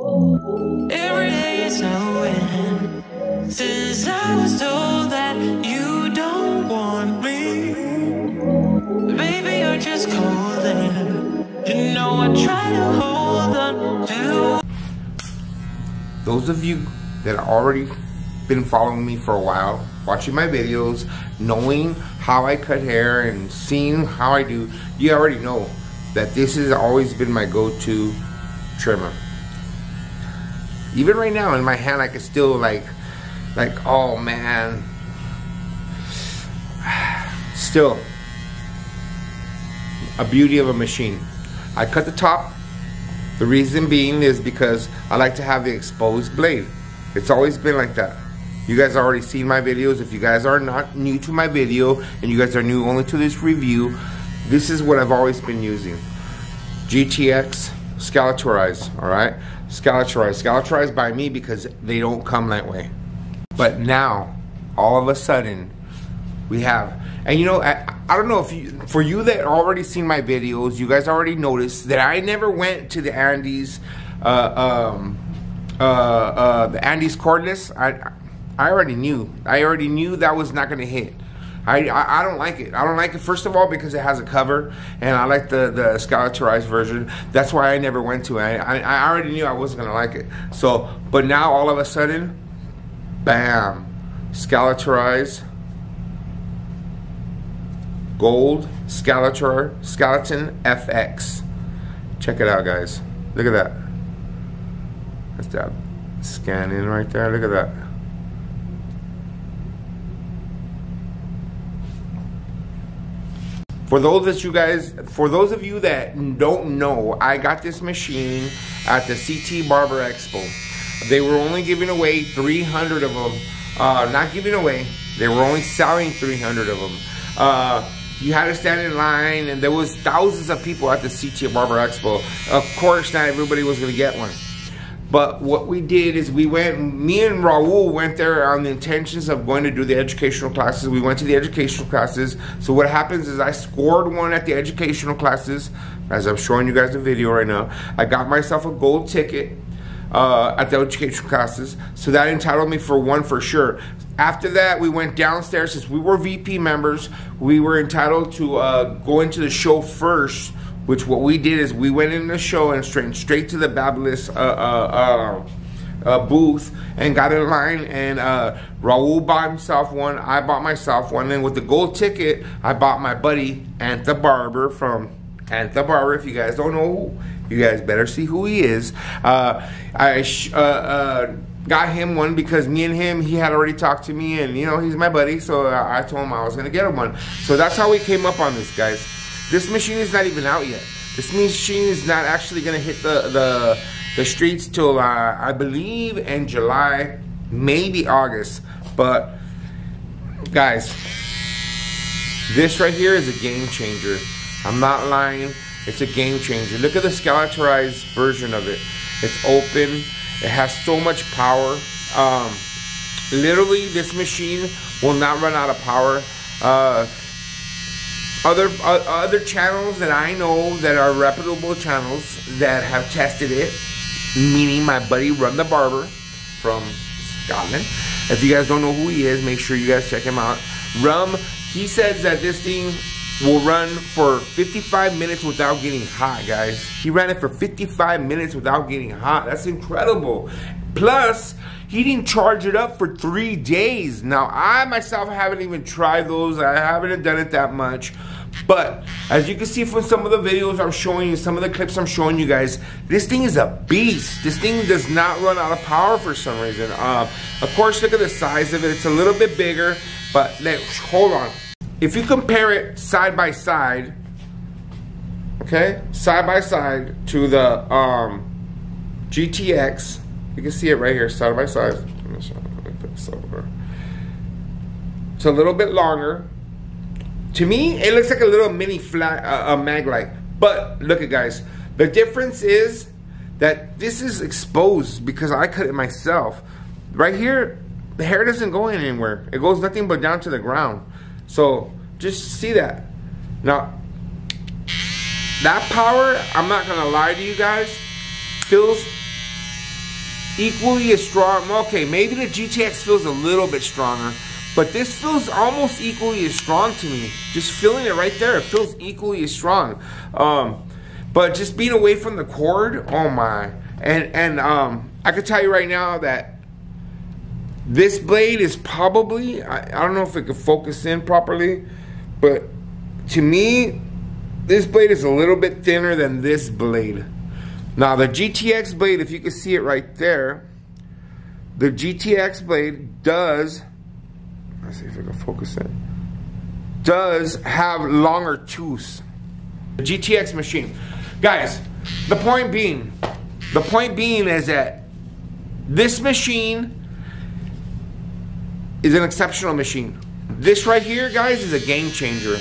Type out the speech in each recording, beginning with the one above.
Every day it's a win. Since I was told that you don't want me, baby, you're just cold and you know I try to hold on to. Those of you that are already been following me for a while, watching my videos, knowing how I cut hair and seeing how I do, you already know that this has always been my go-to trimmer. Even right now in my hand, I can still like, oh man, still a beauty of a machine. I cut the top. The reason being is because I like to have the exposed blade. It's always been like that. You guys already seen my videos. If you guys are not new to my video and you guys are new only to this review, this is what I've always been using. GTX Scalatorized, alright? Scalatorized by me because they don't come that way. But now, all of a sudden, we have, and you know, I don't know if you, for you that already seen my videos, you guys already noticed that I never went to the Andes, the Andes Cordless. I already knew that was not going to hit. I don't like it. I don't like it, first of all, because it has a cover, and I like the scalatorized version. That's why I never went to it. I already knew I wasn't going to like it. So, but now all of a sudden, bam, scalatorized, gold, skeleton FX. Check it out, guys. Look at that. That's that scanning right there. Look at that. For those of you that don't know, I got this machine at the CT Barber Expo. They were only giving away 300 of them. Not giving away, they were only selling 300 of them. You had to stand in line, and there was thousands of people at the CT Barber Expo. Of course, not everybody was going to get one. But what we did is we went, me and Raul went there on the intentions of going to do the educational classes. We went to the educational classes. So what happens is I scored one at the educational classes, as I'm showing you guys the video right now. I got myself a gold ticket at the educational classes. So that entitled me for one for sure. After that, we went downstairs. Since we were VP members, we were entitled to go into the show first. Which what we did is we went in the show and straight to the Babyliss booth and got in line, and Raul bought himself one, I bought myself one, and with the gold ticket, I bought my buddy Ant the Barber from Ant the Barber. If you guys don't know who, you guys better see who he is. I got him one because me and him, he had already talked to me, and you know, he's my buddy, so I told him I was gonna get him one. So that's how we came up on this, guys. This machine is not even out yet. This machine is not actually gonna hit the streets till I believe in July, maybe August. But guys, this right here is a game changer. I'm not lying, it's a game changer. Look at the scalatorized version of it. It's open, it has so much power. Literally, this machine will not run out of power. Other channels that I know that are reputable channels that have tested it, meaning my buddy Run the Barber from Scotland. If you guys don't know who he is, make sure you guys check him out. He says that this thing will run for 55 minutes without getting hot, guys. He ran it for 55 minutes without getting hot. That's incredible. Plus, he didn't charge it up for 3 days. Now, I myself haven't even tried those. I haven't done it that much. But as you can see from some of the videos I'm showing you, some of the clips I'm showing you guys, this thing is a beast. This thing does not run out of power for some reason. Of course, look at the size of it. It's a little bit bigger, but hold on. If you compare it side by side, okay, side by side to the GTX, you can see it right here, side by side. Let me put this over. It's a little bit longer. To me, it looks like a little mini flat mag light. But look at, guys, the difference is that this is exposed because I cut it myself. Right here, the hair doesn't go anywhere. It goes nothing but down to the ground. So just see that. Now, that power, I'm not gonna lie to you guys, feels equally as strong. Okay, maybe the GTX feels a little bit stronger, but this feels almost equally as strong to me. Just feeling it right there, it feels equally as strong. But just being away from the cord, oh my. And I can tell you right now that this blade is probably, I don't know if it could focus in properly, but to me, this blade is a little bit thinner than this blade. Now the GTX blade, if you can see it right there, the GTX blade does, let's see if I can focus in, does have longer tooths. The GTX machine. Guys, the point being is that this machine is an exceptional machine. This right here, guys, is a game changer.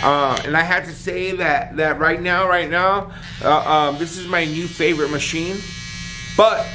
And I had to say that right now, this is my new favorite machine, but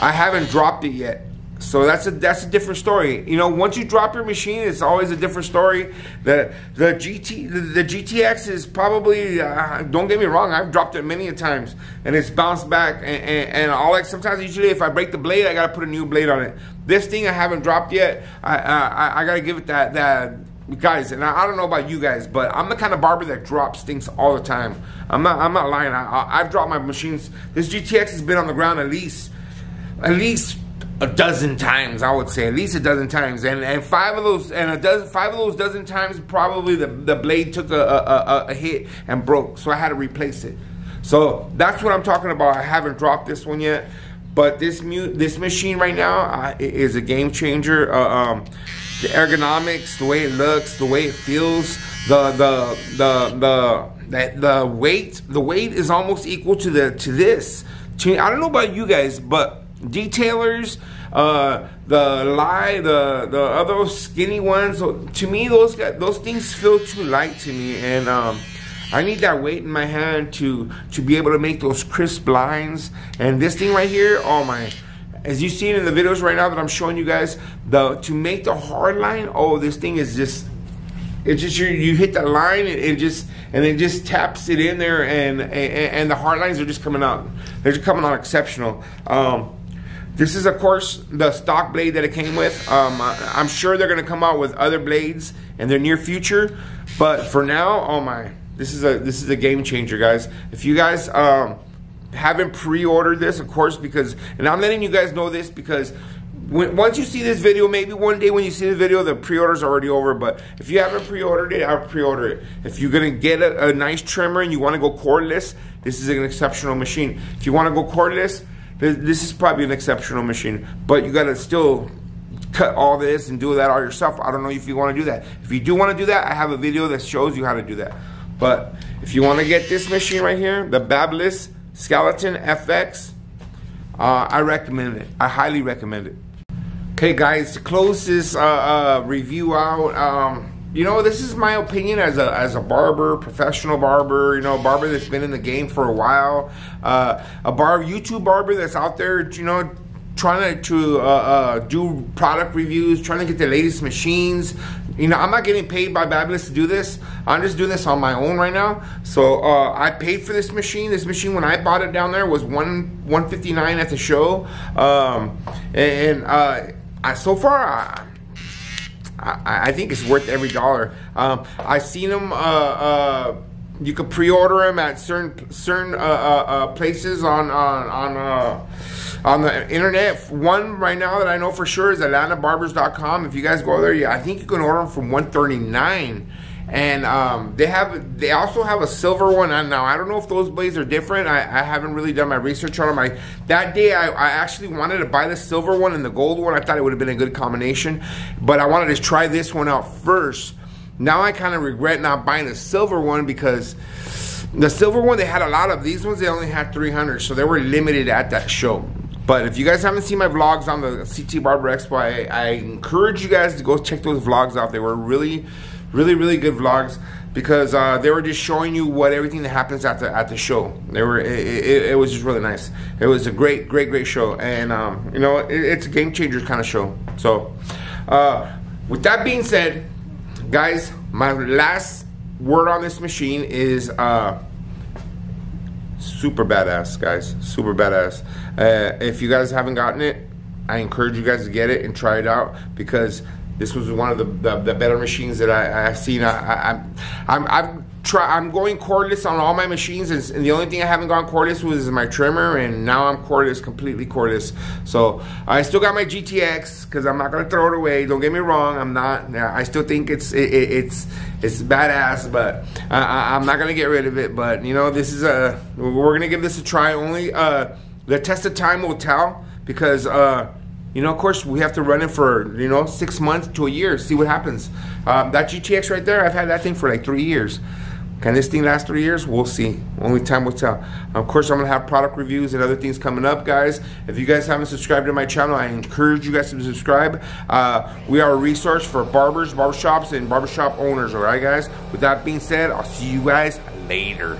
I haven't dropped it yet. So that's a different story. You know, once you drop your machine, it's always a different story. The GTX is probably, don't get me wrong, I've dropped it many a times, and it's bounced back. And all like sometimes, usually, if I break the blade, I gotta put a new blade on it. This thing I haven't dropped yet. I gotta give it that. Guys, and I don't know about you guys, but I'm the kind of barber that drops things all the time. I'm not lying. I've dropped my machines. This GTX has been on the ground at least a dozen times, I would say, at least a dozen times, and five of those dozen times, probably the blade took a hit and broke, so I had to replace it. So that's what I'm talking about. I haven't dropped this one yet, but this machine right now is a game changer. The ergonomics, the way it looks, the way it feels, the weight is almost equal to this. I don't know about you guys, but detailers, the other skinny ones, to me those things feel too light to me, and I need that weight in my hand to be able to make those crisp lines. And this thing right here, oh my, as you see in the videos right now that I'm showing you guys, to make the hard line, oh, this thing is just, it's just you hit that line and it just taps it in there, and the hard lines are just coming out. They're just coming out exceptional. This is, of course, the stock blade that it came with. I'm sure they're gonna come out with other blades in their near future, but for now, oh my, this is a game changer, guys. If you guys haven't pre-ordered this, of course, because, and I'm letting you guys know this because once you see this video, maybe one day when you see the video, the pre-order's already over. But if you haven't pre-ordered it, I'll pre-order it. If you're gonna get a nice trimmer and you want to go cordless, this is an exceptional machine. If you want to go cordless, this is probably an exceptional machine. But you gotta still cut all this and do that all yourself. I don't know if you want to do that. If you do want to do that, I have a video that shows you how to do that. But if you want to get this machine right here, the Babyliss Skeleton FX, I recommend it. I highly recommend it. Okay, guys, to close this review out, you know, this is my opinion as a barber, professional barber, you know, a barber that's been in the game for a while, YouTube barber that's out there, you know, trying to do product reviews, trying to get the latest machines. You know, I'm not getting paid by Babyliss to do this. I'm just doing this on my own right now. So I paid for this machine. This machine, when I bought it down there, was $159 at the show. So far, I think it's worth every dollar. I've seen them. You can pre-order them at certain places on the internet. One right now that I know for sure is AtlantaBarbers.com. If you guys go there, I think you can order them from $139. And they also have a silver one. And now I don't know if those blades are different. I haven't really done my research on them. That day I actually wanted to buy the silver one and the gold one. I thought it would have been a good combination, but I wanted to try this one out first. Now I kind of regret not buying the silver one, because the silver one, they had a lot of these ones. They only had 300, so they were limited at that show. But if you guys haven't seen my vlogs on the CT Barber Expo, I encourage you guys to go check those vlogs out. They were really good vlogs, because they were just showing you everything that happens at the show. It was just really nice. It was a great show, and you know, it's a game changer kind of show. So with that being said, guys, my last word on this machine is Super badass, guys. Super badass. If you guys haven't gotten it, I encourage you guys to get it and try it out, because this was one of the better machines that I've seen. I'm going cordless on all my machines, and the only thing I haven't gone cordless with is my trimmer, and now I'm cordless, completely cordless. So I still got my GTX, because I'm not gonna throw it away. Don't get me wrong, I'm not. I still think it's badass, but I'm not gonna get rid of it. But you know, this is we're gonna give this a try. Only the test of time will tell, because you know, of course, we have to run it for, you know, 6 months to a year, see what happens. That GTX right there, I've had that thing for like 3 years. Can this thing last 3 years? We'll see. Only time will tell. Of course, I'm going to have product reviews and other things coming up, guys. If you guys haven't subscribed to my channel, I encourage you guys to subscribe. We are a resource for barbers, barbershops, and barbershop owners, all right, guys? With that being said, I'll see you guys later.